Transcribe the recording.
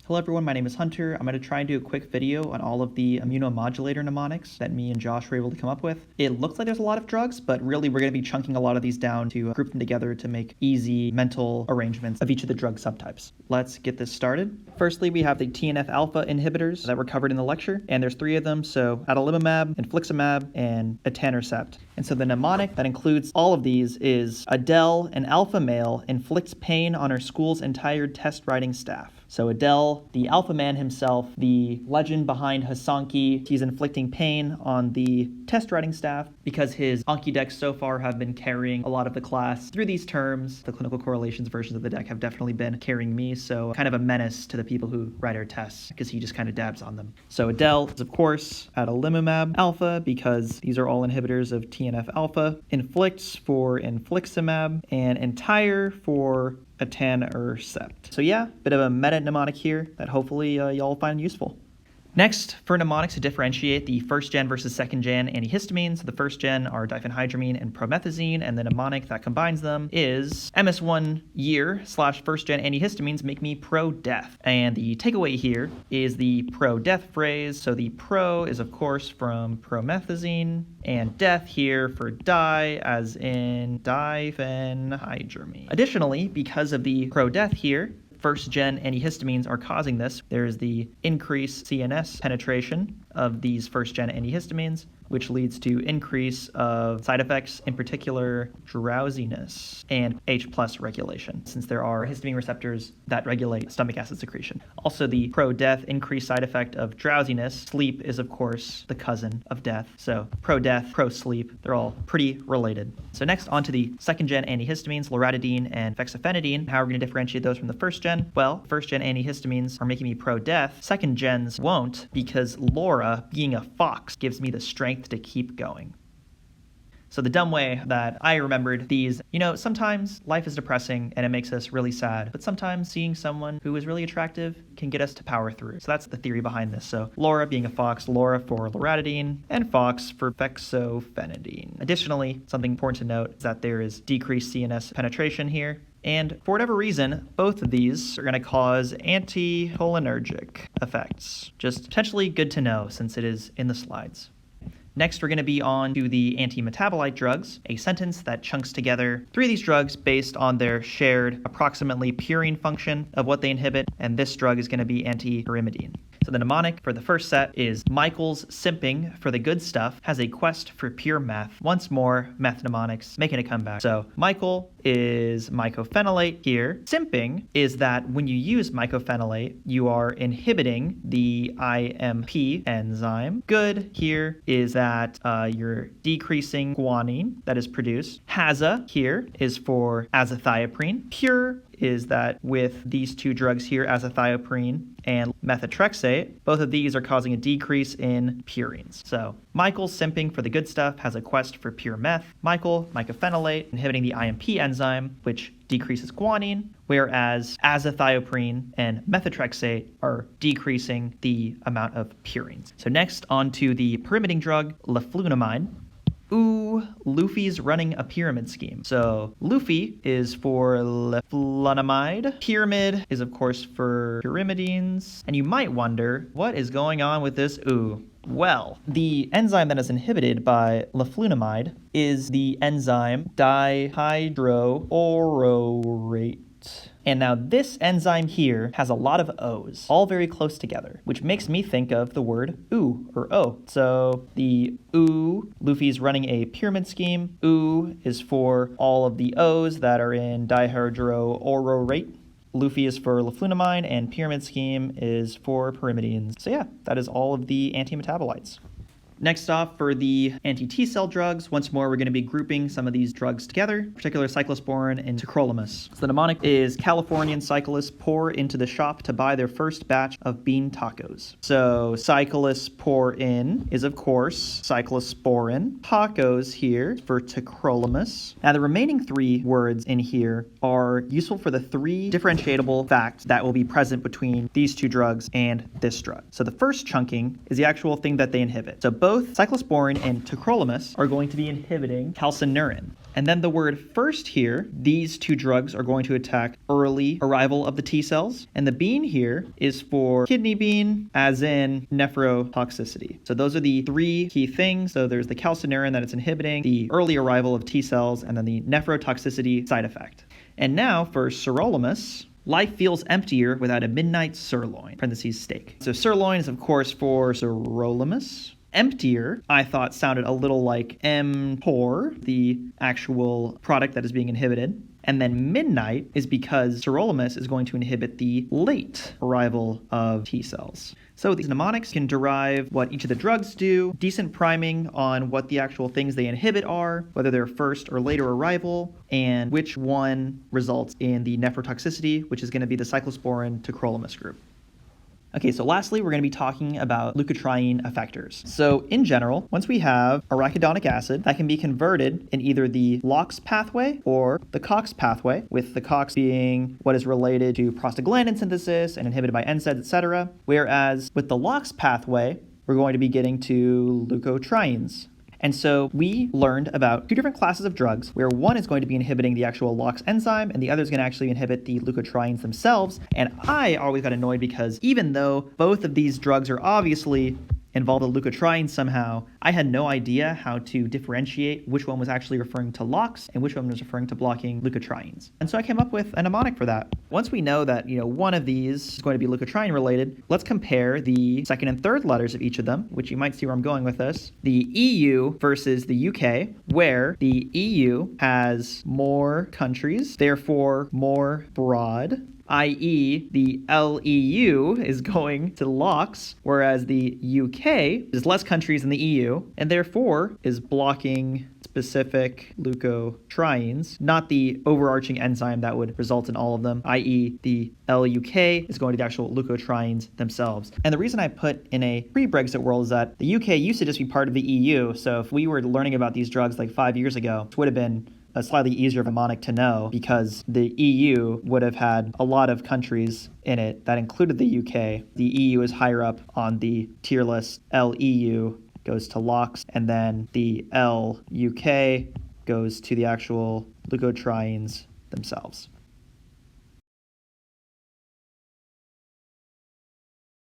Hello everyone, my name is Hunter. I'm going to try and do a quick video on all of the immunomodulator mnemonics that me and Josh were able to come up with. It looks like there's a lot of drugs, but really we're going to be chunking a lot of these down to group them together to make easy mental arrangements of each of the drug subtypes. Let's get this started. Firstly, we have the TNF-alpha inhibitors that were covered in the lecture, and there's 3 of them, so Adalimumab, Infliximab, and Entanercept. And so the mnemonic that includes all of these is Adele, an alpha male, inflicts pain on her school's entire test writing staff. So Adele, the alpha man himself, the legend behind Hasanki, he's inflicting pain on the test writing staff because his Anki decks so far have been carrying a lot of the class through these terms. The clinical correlations versions of the deck have definitely been carrying me, so kind of a menace to the people who write our tests because he just kind of dabs on them. So Adele is, of course, Adalimumab alpha because these are all inhibitors of TNF-alpha. Inflicts for Infliximab, and entire for Entanercept. So yeah, bit of a meta mnemonic here that hopefully y'all find useful. Next, for mnemonics to differentiate the first gen versus second gen antihistamines, the first gen are diphenhydramine and promethazine, and the mnemonic that combines them is MS1 year / first gen antihistamines make me pro-death. And the takeaway here is the pro-death phrase. So the pro is of course from promethazine, and death here for di as in diphenhydramine. Additionally, because of the pro-death here, first-gen antihistamines are causing this. There's the increased CNS penetration of these first-gen antihistamines, which leads to increase of side effects, in particular drowsiness and H+ regulation, since there are histamine receptors that regulate stomach acid secretion. Also, the pro-death increased side effect of drowsiness. Sleep is, of course, the cousin of death. So pro-death, pro-sleep, they're all pretty related. So next, on to the second-gen antihistamines, loratadine and fexofenadine. How are we going to differentiate those from the first-gen? Well, first-gen antihistamines are making me pro-death. Second-gens won't, because Laura, being a fox, gives me the strength to keep going. So the dumb way that I remembered these, sometimes life is depressing and it makes us really sad, but sometimes seeing someone who is really attractive can get us to power through. So that's the theory behind this. So Laura being a fox, Laura for loratadine, and fox for fexofenadine. Additionally, something important to note is that there is decreased CNS penetration here. And for whatever reason, both of these are going to cause anticholinergic effects. Just potentially good to know since it is in the slides. Next, we're going to be on to the antimetabolite drugs, a sentence that chunks together 3 of these drugs based on their shared approximately purine function of what they inhibit, and this drug is going to be antipyrimidine. So the mnemonic for the first set is Michael's simping for the good stuff has a quest for pure meth. Once more, meth mnemonics making a comeback. So Michael is mycophenolate here. Simping is that when you use mycophenolate, you are inhibiting the IMP enzyme. Good here is that you're decreasing guanine that is produced. Haza here is for azathioprine. Pure is that with these 2 drugs here, azathioprine and methotrexate, both of these are causing a decrease in purines. So Michael's simping for the good stuff has a quest for pure meth. Michael, mycophenolate, inhibiting the IMP enzyme, which decreases guanine, whereas azathioprine and methotrexate are decreasing the amount of purines. So next, on to the pyrimidine drug, leflunomide. Ooh, Luffy's running a pyramid scheme. So Luffy is for leflunomide. Pyramid is, of course, for pyrimidines. And you might wonder, what is going on with this ooh? Well, the enzyme that is inhibited by leflunomide is the enzyme dihydroororate. And now this enzyme here has a lot of O's, all very close together, which makes me think of the word ooh or O. So the ooh, Luffy's running a pyramid scheme. Ooh is for all of the O's that are in dihydroororate. Luffy is for leflunomide, and pyramid scheme is for pyrimidines. So yeah, that is all of the antimetabolites. Next off, for the anti-T cell drugs, once more we're going to be grouping some of these drugs together, particularly Cyclosporine and Tacrolimus. So the mnemonic is Californian cyclists pour into the shop to buy their first batch of bean tacos. So cyclists pour in is, of course, cyclosporine. Tacos here for Tacrolimus. Now the remaining 3 words in here are useful for the 3 differentiatable facts that will be present between these 2 drugs and this drug. So the first chunking is the actual thing that they inhibit. So both both cyclosporine and tacrolimus are going to be inhibiting calcineurin. And then the word first here, these two drugs are going to attack early arrival of the T cells. And the bean here is for kidney bean, as in nephrotoxicity. So those are the three key things. So there's the calcineurin that it's inhibiting, the early arrival of T cells, and then the nephrotoxicity side effect. And now for sirolimus, life feels emptier without a midnight sirloin, parentheses steak. So sirloin is of course for sirolimus. Emptier, I thought sounded a little like mTOR, the actual product that is being inhibited. And then midnight is because sirolimus is going to inhibit the late arrival of T cells. So these mnemonics can derive what each of the drugs do, decent priming on what the actual things they inhibit are, whether they're first or later arrival, and which one results in the nephrotoxicity, which is going to be the cyclosporine tacrolimus group. Okay, so lastly, we're going to be talking about leukotriene effectors. So in general, once we have arachidonic acid, that can be converted in either the LOX pathway or the COX pathway, with the COX being what is related to prostaglandin synthesis and inhibited by NSAIDs, etc. Whereas with the LOX pathway, we're going to be getting to leukotrienes. And so we learned about two different classes of drugs where one is going to be inhibiting the actual LOX enzyme and the other is going to actually inhibit the leukotrienes themselves. And I always got annoyed because even though both of these drugs are obviously involved with leukotrienes somehow, I had no idea how to differentiate which one was actually referring to LOX and which one was referring to blocking leukotrienes. And so I came up with a mnemonic for that. Once we know that, one of these is going to be leukotriene related, let's compare the second and third letters of each of them, which you might see where I'm going with this. The EU versus the UK, where the EU has more countries, therefore more broad, i.e. the LEU is going to LOX, whereas the UK is less countries than the EU, and therefore is blocking specific leukotrienes, not the overarching enzyme that would result in all of them, i.e. the LUK is going to the actual leukotrienes themselves. And the reason I put in a pre-Brexit world is that the UK used to just be part of the EU, so if we were learning about these drugs like 5 years ago, it would have been a slightly easier mnemonic to know because the EU would have had a lot of countries in it that included the UK. The EU is higher up on the tier list. LEU goes to LOX, and then the LUK goes to the actual leukotrienes themselves.